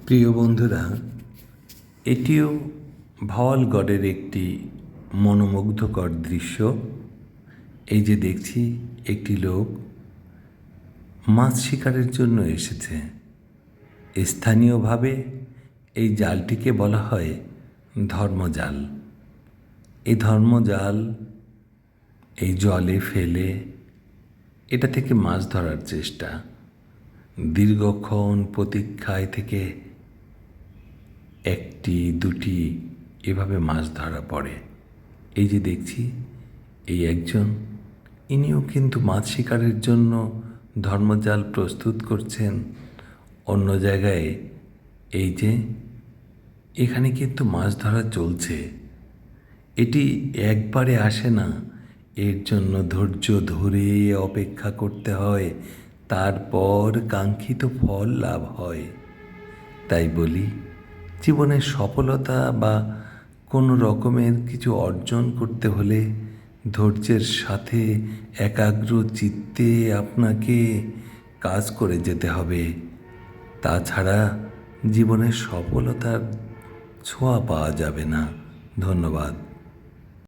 প্রিয় বন্ধুরা, এটিও ভাওয়ালগড়ের একটি মনোমুগ্ধকর দৃশ্য। এই যে দেখছি একটি লোক মাছ শিকারের জন্য এসেছে। স্থানীয়ভাবে এই জালটিকে বলা হয় ধর্মজাল। এই ধর্মজাল এই জলে ফেলে এটা থেকে মাছ ধরার চেষ্টা। দীর্ঘক্ষণ প্রতীক্ষায় থেকে একটি দুটি এভাবে মাছ ধরা পড়ে। এই যে দেখছি এই একজন, ইনিও কিন্তু মাছ শিকারের জন্য ধর্মজাল প্রস্তুত করছেন। অন্য জায়গায় এই যে এখানে কিন্তু মাছ ধরা চলছে। এটি একবারে আসে না, এর জন্য ধৈর্য ধরে অপেক্ষা করতে হয়, তারপর কাঙ্ক্ষিত ফল লাভ হয়। তাই বলি, জীবনের সফলতা বা কোনো রকমের কিছু অর্জন করতে হলে ধৈর্যের সাথে একাগ্র চিত্তে আপনাকে কাজ করে যেতে হবে। তাছাড়া জীবনের সফলতার ছোঁয়া পাওয়া যাবে না। ধন্যবাদ।